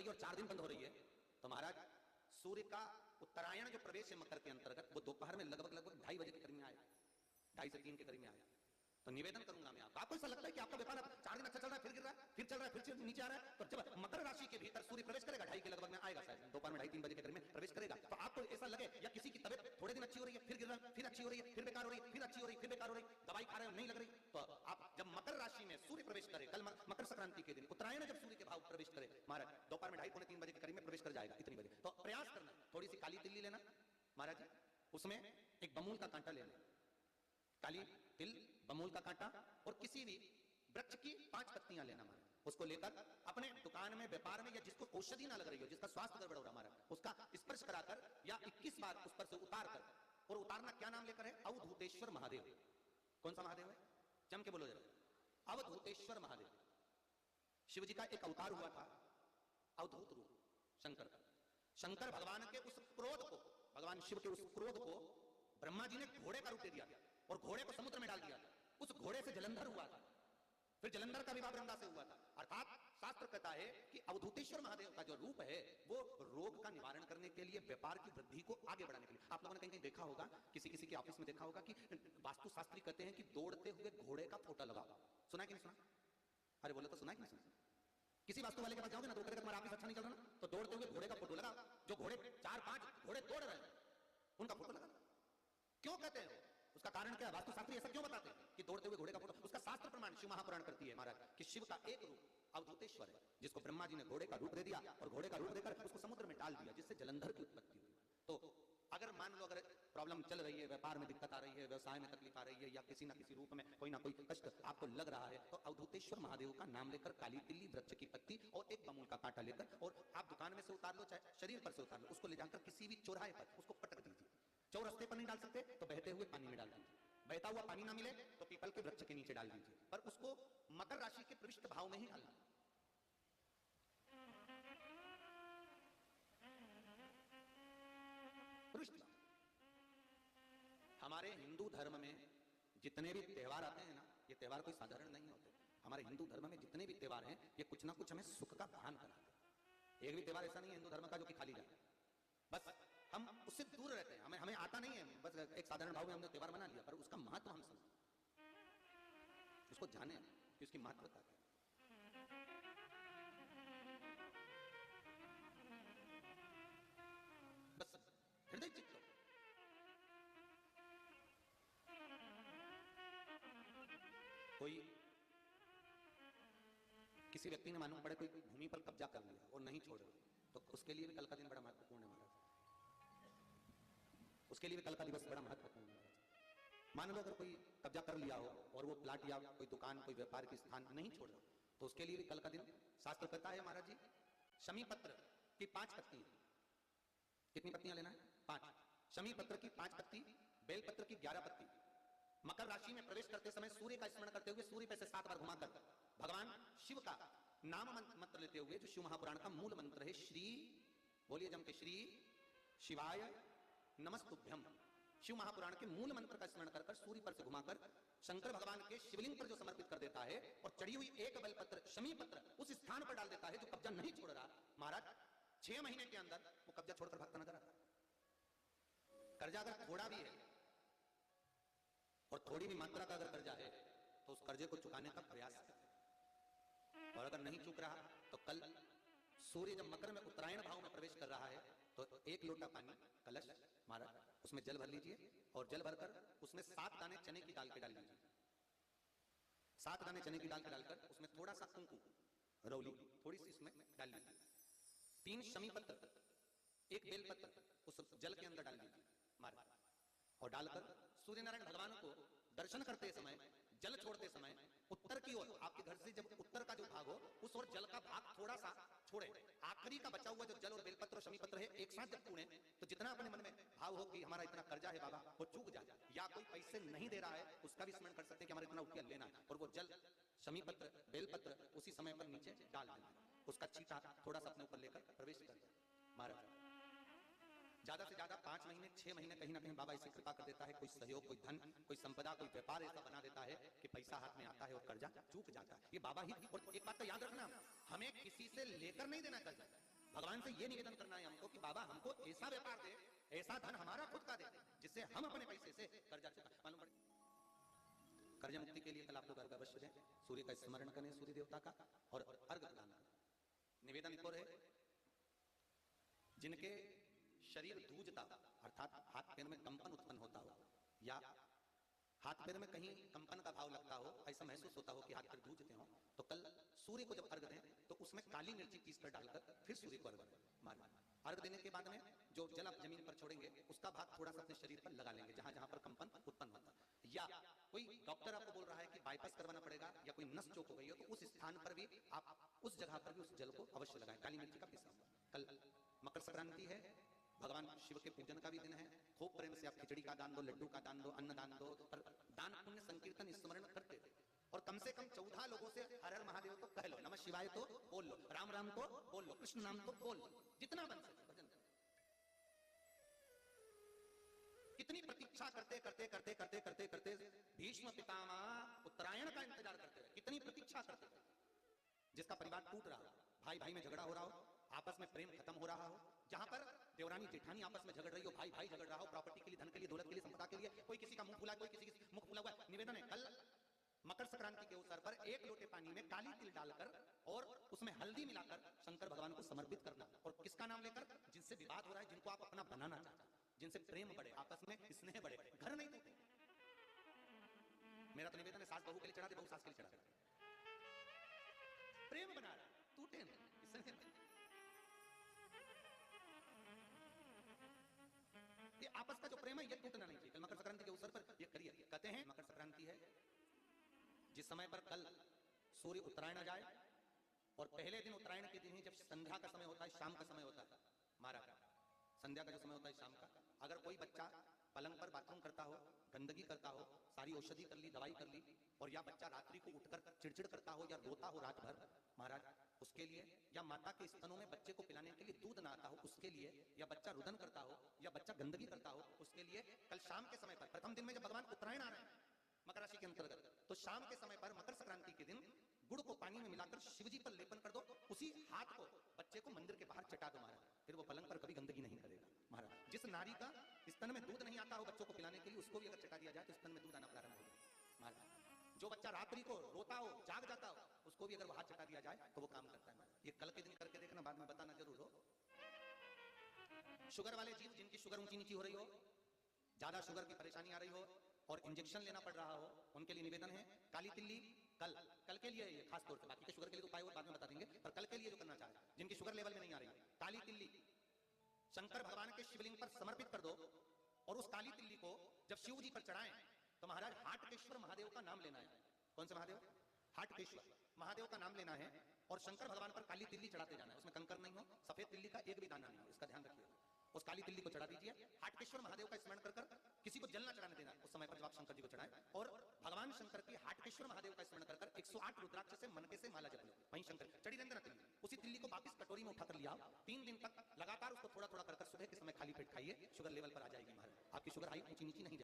रही है और 4 दिन बंद हो रही है, तो महाराज सूर्य का उत्तरायण जो प्रवेश है मकर के अंतर्गत, वो दोपहर में लगभग 2:30 बजे के करीब में आएगा, 2:30 से 3 के करीब में आएगा। तो निवेदन करूंगा मैं आपको ऐसा लगता है कि आपका व्यापार 4 दिन अच्छा चल रहा है, फिर गिर रहा है, फिर चल रहा है, फिर नीचे आ रहा है, तो जब मकर राशि के भीतर सूर्य प्रवेश करेगा 2:30 के लगभग में आएगा, शायद दोपहर में 2:30-3 बजे के करीब में प्रवेश करेगा, तो आपको ऐसा लगे या किसी की तबियत थोड़े दिन अच्छी हो रही है, फिर गिर रहा है, फिर अच्छी हो रही है, फिर बेकार हो रही है, फिर अच्छी हो रही है, फिर बेकार हो रही है, दवाई खा रहे हो नहीं लग रही, तो आप जब मकर राशि में सूर्य प्रवेश करे, कल मकर संक्रांति के दिन उत्तरायण जब सूर्य के भाव प्रवेश करे महाराज, दोपहर में 2:30-3 बजे के करीब में प्रवेश कर जाएगा, इतनी बजे, तो प्रयास करना थोड़ी सी काली तिल्ली लेना महाराज जी, उसमें एक बमूल का कांटा लेना, काली तिल, बमूल का कांटा और किसी भी वृक्ष की 5 पत्तियां लेना महाराज, उसको लेकर अपने दुकान में व्यापार में या जिसको औषधि ना लग रही हो, जिसका स्वास्थ्य गड़बड़ हो रहा महाराज, उसका स्पर्श कराकर या 21 बार उस पर से उतार कर, और उतारना क्या नाम लेकर है, अवधूतेश्वर महादेव। कौन सा महादेव है, जम के बोलो जरा, अवधूतेश्वर महादेव। शिव जी का एक अवतार हुआ था, अवधूत रूप शंकर का। शंकर भगवान के उस क्रोध को, भगवान शिव के उस क्रोध को ब्रह्मा जी ने घोड़े का रूप दे दिया और घोड़े को समुद्र में डाल दिया, उस घोड़े से जलंधर हुआ था, फिर जलंधर का विवाह वृंदा से हुआ था। अर्थात शास्त्र कहता है कि अवधूतेश्वर महादेव का जो रूप है वो रोग का निवारण करने के लिए, व्यापार की वृद्धि को आगे बढ़ाने के लिए। आप लोगों ने कहीं कहीं देखा होगा, किसी किसी के ऑफिस में देखा होगा कि वास्तुशास्त्री कहते हैं कि दौड़ते हुए घोड़े का फोटो लगाओ। सुना कि नहीं सुना? अरे बोलो तो सुना कि नहीं सुना? किसी वास्तु वाले के पास जाओगे ना, तो तुम्हारा ऑफिस अच्छा नहीं चल रहा ना, तो दौड़ते हुए घोड़े का फोटो लगाओ, जो घोड़े 4-5 घोड़े दौड़ रहे हैं उनका फोटो लगाओ। क्यों कहते हैं? उसका कारण क्या है? वास्तुशास्त्री ऐसा क्यों बताते हैं कि दौड़ते हुए घोड़े का फोटो? उसका शास्त्र प्रमाण शिव महापुराण करती है महाराज कि शिव का एक रूप अवधूतेश्वर है, जिसको ब्रह्मा जी ने घोड़े का रूप दे दिया और घोड़े का रूप देकर उसको समुद्र में डाल दिया, जिससे जलंधर की उत्पत्ति हुई। तो अगर मान लो अगर प्रॉब्लम चल रही है, व्यापार में दिक्कत आ रही है, व्यवसाय में तकलीफ आ रही है, या किसी ना किसी रूप में कोई ना कोई कष्ट आपको लग रहा है, तो अवधूतेश्वर महादेव का नाम लेकर काली तिल्ली, वृक्ष की पत्ती और एक बमूल का कांटा लेकर, और आप दुकान में से उतार लो चाहे शरीर पर से उतार लो, उसको ले जाकर किसी भी चौराहे पर उसको पटक दीजिए। चौरस्ते पर नहीं डाल सकते तो बहते हुए पानी में डाल दीजिए, बहता हुआ पानी ना मिले तो पीपल के वृक्ष के नीचे डाल दीजिए, पर उसको मकर राशि के प्रविष्ट भाव में ही डालना। प्रविष्ट भाव। हमारे हिंदू धर्म में जितने भी त्योहार आते हैं ना, ये त्योहार कोई साधारण नहीं होते। हमारे हिंदू धर्म में जितने भी त्योहार हैं ये कुछ ना कुछ हमें सुख का भान कराते हैं। एक भी त्योहार ऐसा नहीं है हिंदू धर्म का जो कि खाली जाए, बस हम उससे दूर रहते हैं, हमें आता नहीं है, बस एक साधारण भाव में हमने त्योहार मना लिया, पर उसका महत्व हम समझें, उसको जाने कि उसकी महत्वता क्या है। बस हृदय चित्त कोई किसी व्यक्ति ने मालूम पड़े कोई भूमि पर कब्जा कर लिया और नहीं छोड़ रहे, तो उसके लिए भी कल का दिन बड़ा महत्वपूर्ण है महाराज, उसके लिए भी कल का दिवस बड़ा महत्वपूर्ण है। मान लो अगर कोई कब्जा कर लिया हो और वो प्लाट या कोई दुकान कोई व्यापार की स्थान नहीं छोड़ रहा, तो उसके लिए भी कल का दिन शास्त्र कहता है महाराज जी, शमी पत्र की 5 पत्ती, कितनी पत्तियां लेना है? 5। शमी पत्र की 5 पत्ती, बेल पत्र की 11 पत्ती। मकर राशि में प्रवेश करते समय सूर्य का स्मरण करते हुए सूर्य पे से 7 बार घुमाकर भगवान शिव का नाम मंत्र लेते हुए, जो शिव महापुराण का मूल मंत्र है, श्री बोलिए जम के, श्री शिवाय नमस्तुभ्यम, शिव महापुराण के मूल मंत्र का स्मरण कर सूर्य पर से घुमाकर शंकर भगवान के शिवलिंग पर जो समर्पित कर देता है और चढ़ी हुई एक बेलपत्र शमी पत्र उस स्थान पर डाल देता है जो कब्जा नहीं छोड़ रहा, महाराज 6 महीने के अंदर वो कब्जा छोड़कर भागता नजर आता है। कर्जा अगर थोड़ा भी है और थोड़ी भी मात्रा का अगर कर्जा है तो उस कर्जे को चुकाने का प्रयास करें, और अगर नहीं चुक रहा तो कल सूर्य जब मकर में उत्तरायण भाव में प्रवेश कर रहा है तो 1 लोटा पानी कलश महाराज उसमें जल भर लीजिए और जल भरकर उसमें 7 दाने चने की दाल के डाल लीजिए, 7 दाने चने की दाल के डालकर उसमें थोड़ा सा कुंकू रौली थोड़ी सी इसमें डाल लीजिए, 3 शमी पत्र 1 बेल पत्र उस जल के अंदर डाल लीजिए महाराज, और डालकर सूर्य नारायण भगवान को दर्शन करते समय, जल छोड़ते समय उत्तर की ओर, आपके घर से जब उत्तर का जो भाग हो उस ओर जल का भाग थोड़ा सा छोड़े, आखिरी का बचा हुआ जो जल और बेलपत्र और शमीपत्र है एक साथ जब छूने तो जितना अपने मन में भाव हो कि हमारा इतना कर्जा है बाबा वो चूक जाए, या कोई पैसे नहीं दे रहा है उसका भी स्मरण कर सकते हैं कि हमारा इतना रुपया लेना है, और वो जल शमीपत्र बेलपत्र उसी समय पर नीचे डाल देना, उसका छींटा थोड़ा सा अपने ऊपर लेकर प्रवेश कर दें महाराज। ज्यादा से ज्यादा 5 महीने 6 महीने कहीं ना कहीं बाबा ऐसी कृपा कर देता है, कोई सहयोग, कोई धन, कोई संपदा, कोई व्यापार ऐसा बना देता है कि पैसा हाथ में आता है और कर्जा चूक जाता है। ये बाबा ही, और एक बात तो याद रखना, हमें किसी से लेकर नहीं देना कर्जा, भगवान से ये निवेदन करना है हमको कि बाबा हमको ऐसा व्यापार दे, ऐसा धन हमारा खुद का दे, जिससे हम अपने पैसे से कर्जा चुका। मालूम पड़े कर्जा मुक्ति के लिए कल आप लोग अर्घ अवश्य दें, सूर्य का स्मरण करें, सूर्य देवता का, और अर्घ प्रदान करें। निवेदन एक और है, जिनके शरीर धूजता अर्थात हाथ पैर में कंपन उत्पन्न होता हो, या हाथ पैर में कहीं कंपन का भाव लगता हो, ऐसा महसूस होता हो कि हाथ पैर धूजते हो, तो कल सूर्य को जब अर्घ दें तो उसमें काली मिर्ची पीस कर डालकर फिर सूर्य को अर्घ मारना। अर्घ देने के बाद में जो जल आप जमीन पर छोड़ेंगे उसका भाग थोड़ा सा अपने शरीर पर लगा लेंगे जहां जहां पर कंपन उत्पन्न होता। या कोई डॉक्टर आपको बोल रहा है कि बाईपास करवाना पड़ेगा या कोई नस चोक हो गई हो, तो उस स्थान पर भी आप उस जगह पर भी उस जल को अवश्य लगाएं, काली मिर्ची का पीसा। कल मकर संक्रांति है, भगवान शिव के पूजन का भी दिन है। खूब प्रेम से आप खिचड़ी का दान दो, लड्डू का दान दो, अन्न दान दो, पर दान पुण्य संकीर्तन स्मरण करते और कम से कम 14 लोगों से हर हर महादेव तो कह लो, नमः शिवाय तो बोल लो, राम राम तो बोल लो, कृष्ण नाम तो बोल लो, जितना बन सके भजन करो। कितनी प्रतीक्षा करते करते करते करते करते करते भीष्म पितामह उत्तरायण का इंतजार करते रहे, कितनी प्रतीक्षा करते रहे। जिसका परिवार टूट रहा हो, भाई भाई में झगड़ा हो रहा हो, आपस में प्रेम खत्म हो रहा हो, जहां पर देवरानी जेठानी आपस में झगड़ रही हो, भाई भाई झगड़ रहा हो, प्रॉपर्टी के लिए, धन के लिए, दौलत के लिए, संपदा के लिए, कोई किसी का मुंह फुला, कोई किसी का मुंह फुला हुआ। निवेदन है कल मकर संक्रांति के अवसर पर 1 लोटे पानी में काली तिल डालकर और उसमें हल्दी मिलाकर शंकर भगवान को समर्पित करना। और किसका नाम लेकर? जिनसे विवाद हो रहा है, जिनको आप अपना बनाना चाहते हैं, जिनसे प्रेम बढ़े, आपस में स्नेह बढ़े, घर नहीं टूटे। मेरा तो निवेदन है, सास बहू के लिए चढ़ा दे, बहू सास के लिए चढ़ा दे, प्रेम बना रहा, टूटे नहीं, स्नेह। ये आपस का जो प्रेम है ये टूटना नहीं चाहिए। कल मकर संक्रांति के अवसर पर ये करिए। कहते हैं मकर संक्रांति है जिस समय पर कल सूर्य उत्तरायण आ जाए, और पहले दिन उत्तरायण के दिन ही जब संध्या का समय होता है, शाम का समय होता है, महाराज संध्या का जो समय होता है शाम का, अगर कोई बच्चा पलंग पर बाथरूम करता हो, गंदगी करता हो, सारी औषधि कर ली, दवाई कर ली, और या बच्चा रात्रि को उठकर चिड़चिड़ करता हो या रोता हो रात भर, महाराज उसके लिए, या माता के स्तनों में बच्चे को पिलाने के लिए दूध ना आता हो उसके लिए, या बच्चा रुदन करता हो, या बच्चा गंदगी करता हो उसके लिए, कल शाम के समय पर, प्रथम दिन में जब भगवान उत्तरायण आ रहे हैं मकर राशि के अंतर्गत, तो शाम के समय पर मकर संक्रांति के दिन गुड़ को पानी में मिलाकर शिवजी पर लेपन कर दो, उसी हाथ को बच्चे को मंदिर के बाहर चटा दो महाराज, फिर वो पलंग पर कभी गंदगी नहीं करेगा महाराज। जिस नारी का स्तन में दूध नहीं आता हो बच्चों को पिलाने के लिए, उसको भी अगर चटा दिया जाए तो स्तन में दूध आना प्रारंभ हो जाए महाराज। जो बच्चा रात्रि को रोता हो, जाग जाता हो, उसको भी अगर वो हाथ चटा दिया जाए तो वो काम करता है महाराज। ये कल के दिन करके देखना, बाद में बताना जरूर हो। शुगर वाले जीव जिनकी शुगर ऊंची नीची हो रही हो, ज्यादा शुगर की परेशानी आ रही हो और इंजेक्शन लेना पड़ रहा हो, उनके लिए निवेदन है काली तिल्ली कल के लिए, ये खास तौर पे, बाकी के शुगर के लिए तो उपाय और बाद में बता देंगे, पर कल के लिए जो करना चाहे, जिनकी शुगर लेवल में नहीं आ रही, काली तिल्ली शंकर भगवान के शिवलिंग पर समर्पित कर दो, और उस काली तिल्ली को जब शिव जी पर चढ़ाएं तो महाराज हाटकेश्वर महादेव का नाम लेना है। कौन से महादेव? हाटकेश्वर महादेव का नाम लेना है, और शंकर भगवान पर काली तिल्ली चढ़ाते जाना है। उसमें कंकर नहीं हो, सफेद तिल्ली का एक भी दाना नहीं हो, इसका ध्यान रखिए। उस काली तिल्ली को चढ़ा दीजिए, हाटकेश्वर महादेव का स्मरण कर कर, किसी को जल ना चढ़ाने देना उस समय पर जब आप शंकर जी को चढ़ाएं, और भगवान शंकर की हाटकेश्वर महादेव का स्मरण कर कर 108 रुद्राक्ष से मन के से माला जप लो, वहीं शंकर चढ़ी रहने देना तिल्ली। उसी तिल्ली को वापस कटोरी में उठा कर लिया, 3 दिन तक लगातार उसको थोड़ा थोड़ा कर सुबह के समय खाली पेट खाइए, शुगर लेवल पर आ जाएगी महाराज, आपकी शुगर हाई ऊंची नीची नहीं